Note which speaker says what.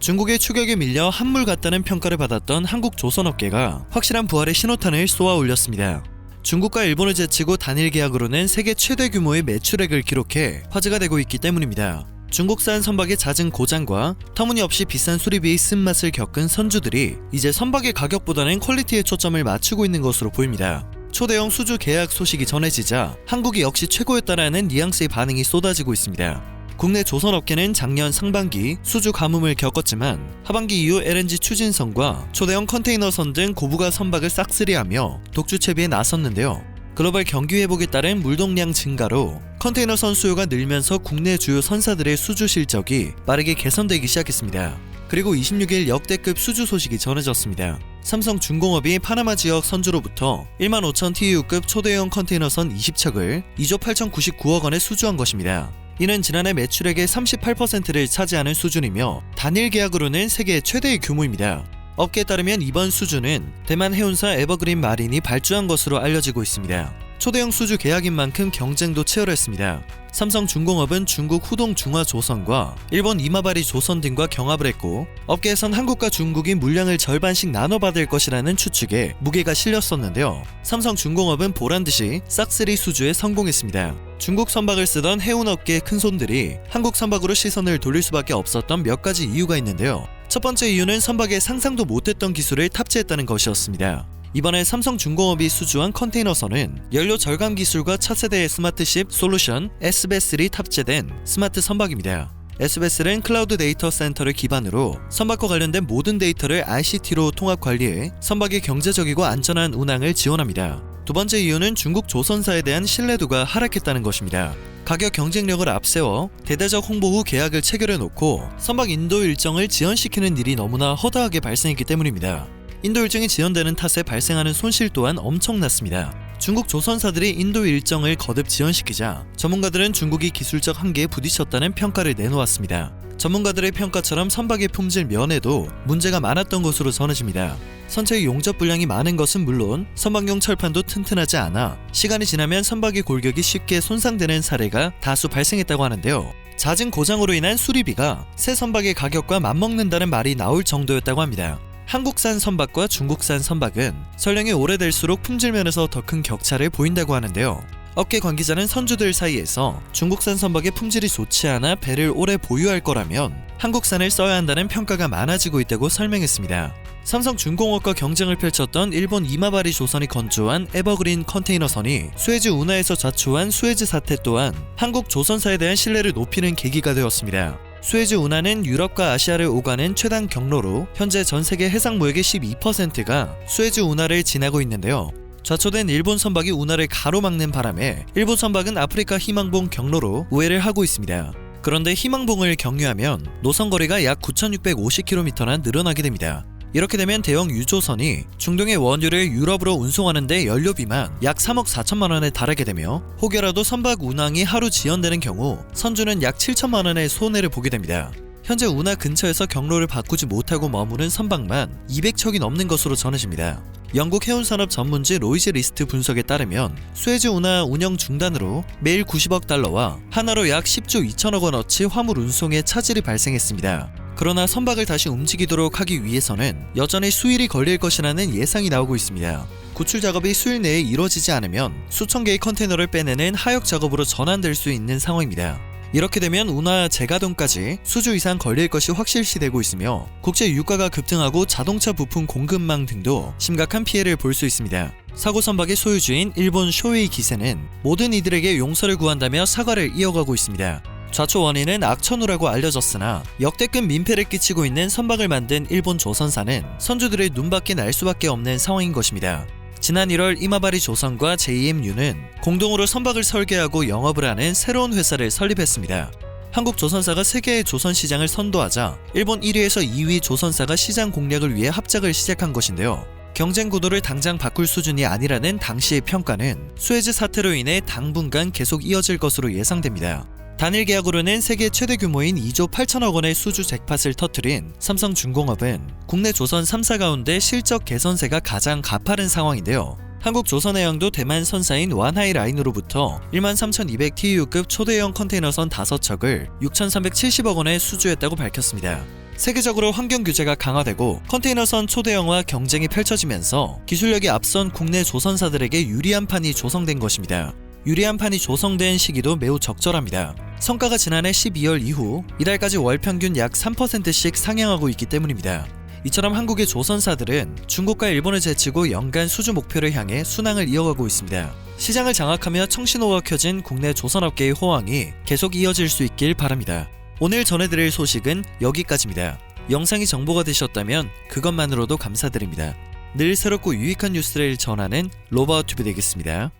Speaker 1: 중국의 추격에 밀려 한물 같다는 평가를 받았던 한국 조선업계가 확실한 부활의 신호탄을 쏘아 올렸습니다. 중국과 일본을 제치고 단일 계약으로는 세계 최대 규모의 매출액을 기록해 화제가 되고 있기 때문입니다. 중국산 선박의 잦은 고장과 터무니없이 비싼 수리비의 쓴맛을 겪은 선주들이 이제 선박의 가격보다는 퀄리티에 초점을 맞추고 있는 것으로 보입니다. 초대형 수주 계약 소식이 전해지자 한국이 역시 최고였다라는 뉘앙스의 반응이 쏟아지고 있습니다. 국내 조선업계는 작년 상반기 수주 가뭄을 겪었지만 하반기 이후 LNG 추진선과 초대형 컨테이너선 등 고부가 선박을 싹쓸이하며 독주 채비에 나섰는데요. 글로벌 경기 회복에 따른 물동량 증가로 컨테이너선 수요가 늘면서 국내 주요 선사들의 수주 실적이 빠르게 개선되기 시작했습니다. 그리고 26일 역대급 수주 소식이 전해졌습니다. 삼성중공업이 파나마 지역 선주로부터 15,000 TEU급 초대형 컨테이너선 20척을 2조 8,099억 원에 수주한 것입니다. 이는 지난해 매출액의 38%를 차지하는 수준이며 단일 계약으로는 세계 최대의 규모입니다. 업계에 따르면 이번 수주는 대만 해운사 에버그린 마린이 발주한 것으로 알려지고 있습니다. 초대형 수주 계약인 만큼 경쟁도 치열했습니다. 삼성중공업은 중국 후동 중화조선과 일본 이마바리 조선 등과 경합을 했고 업계에선 한국과 중국이 물량을 절반씩 나눠받을 것이라는 추측에 무게가 실렸었는데요. 삼성중공업은 보란듯이 싹쓸이 수주에 성공했습니다. 중국 선박을 쓰던 해운업계의 큰손들이 한국 선박으로 시선을 돌릴 수밖에 없었던 몇 가지 이유가 있는데요. 첫 번째 이유는 선박에 상상도 못했던 기술을 탑재했다는 것이었습니다. 이번에 삼성중공업이 수주한 컨테이너선은 연료 절감 기술과 차세대의 스마트십 솔루션 S베슬이 탑재된 스마트 선박입니다. S베슬은 클라우드 데이터 센터를 기반으로 선박과 관련된 모든 데이터를 ICT로 통합 관리해 선박의 경제적이고 안전한 운항을 지원합니다. 두 번째 이유는 중국 조선사에 대한 신뢰도가 하락했다는 것입니다. 가격 경쟁력을 앞세워 대대적 홍보 후 계약을 체결해 놓고 선박 인도 일정을 지연시키는 일이 너무나 허다하게 발생했기 때문입니다. 인도 일정이 지연되는 탓에 발생하는 손실 또한 엄청났습니다. 중국 조선사들이 인도 일정을 거듭 지연시키자 전문가들은 중국이 기술적 한계에 부딪혔다는 평가를 내놓았습니다. 전문가들의 평가처럼 선박의 품질 면에도 문제가 많았던 것으로 전해집니다. 선체의 용접 분량이 많은 것은 물론 선박용 철판도 튼튼하지 않아 시간이 지나면 선박의 골격이 쉽게 손상되는 사례가 다수 발생했다고 하는데요. 잦은 고장으로 인한 수리비가 새 선박의 가격과 맞먹는다는 말이 나올 정도였다고 합니다. 한국산 선박과 중국산 선박은 설령이 오래될수록 품질 면에서 더 큰 격차를 보인다고 하는데요. 업계 관계자는 선주들 사이에서 중국산 선박의 품질이 좋지 않아 배를 오래 보유할 거라면 한국산을 써야 한다는 평가가 많아지고 있다고 설명했습니다. 삼성중공업과 경쟁을 펼쳤던 일본 이마바리 조선이 건조한 에버그린 컨테이너선이 수에즈 운하에서 자초한 수에즈 사태 또한 한국 조선사에 대한 신뢰를 높이는 계기가 되었습니다. 수에즈 운하는 유럽과 아시아를 오가는 최단 경로로 현재 전 세계 해상 무역의 12%가 수에즈 운하를 지나고 있는데요. 좌초된 일본 선박이 운하를 가로막는 바람에 일본 선박은 아프리카 희망봉 경로로 우회를 하고 있습니다. 그런데 희망봉을 경유하면 노선거리가 약 9,650km나 늘어나게 됩니다. 이렇게 되면 대형 유조선이 중동의 원유를 유럽으로 운송하는 데 연료비만 약 3억 4천만 원에 달하게 되며 혹여라도 선박 운항이 하루 지연되는 경우 선주는 약 7천만 원의 손해를 보게 됩니다. 현재 운하 근처에서 경로를 바꾸지 못하고 머무는 선박만 200척이 넘는 것으로 전해집니다. 영국 해운산업 전문지 로이즈 리스트 분석에 따르면 수에즈 운하 운영 중단으로 매일 90억 달러와 하나로 약 10조 2천억 원어치 화물 운송에 차질이 발생했습니다. 그러나 선박을 다시 움직이도록 하기 위해서는 여전히 수일이 걸릴 것이라는 예상이 나오고 있습니다. 구출 작업이 수일 내에 이루어지지 않으면 수천 개의 컨테이너를 빼내는 하역 작업으로 전환될 수 있는 상황입니다. 이렇게 되면 운하 재가동까지 수주 이상 걸릴 것이 확실시되고 있으며 국제 유가가 급등하고 자동차 부품 공급망 등도 심각한 피해를 볼 수 있습니다. 사고 선박의 소유주인 일본 쇼웨이 기세는 모든 이들에게 용서를 구한다며 사과를 이어가고 있습니다. 좌초 원인은 악천후라고 알려졌으나 역대급 민폐를 끼치고 있는 선박을 만든 일본 조선사는 선주들의 눈밖에 날 수밖에 없는 상황인 것입니다. 지난 1월 이마바리 조선과 JMU는 공동으로 선박을 설계하고 영업을 하는 새로운 회사를 설립했습니다. 한국 조선사가 세계의 조선 시장을 선도하자 일본 1위에서 2위 조선사가 시장 공략을 위해 합작을 시작한 것인데요. 경쟁 구도를 당장 바꿀 수준이 아니라는 당시의 평가는 수에즈 사태로 인해 당분간 계속 이어질 것으로 예상됩니다. 단일 계약으로는 세계 최대 규모인 2조 8천억 원의 수주 잭팟을 터뜨린 삼성중공업은 국내 조선 3사 가운데 실적 개선세가 가장 가파른 상황인데요. 한국조선해양도 대만 선사인 완하이라인으로부터 13,200 TEU급 초대형 컨테이너선 5척을 6,370억 원에 수주했다고 밝혔습니다. 세계적으로 환경 규제가 강화되고 컨테이너선 초대형화 경쟁이 펼쳐지면서 기술력이 앞선 국내 조선사들에게 유리한 판이 조성된 것입니다. 유리한 판이 조성된 시기도 매우 적절합니다. 성과가 지난해 12월 이후 이달까지 월 평균 약 3%씩 상향하고 있기 때문입니다. 이처럼 한국의 조선사들은 중국과 일본을 제치고 연간 수주 목표를 향해 순항을 이어가고 있습니다. 시장을 장악하며 청신호가 켜진 국내 조선업계의 호황이 계속 이어질 수 있길 바랍니다. 오늘 전해드릴 소식은 여기까지입니다. 영상이 정보가 되셨다면 그것만으로도 감사드립니다. 늘 새롭고 유익한 뉴스를 전하는 로바우튜브 되겠습니다.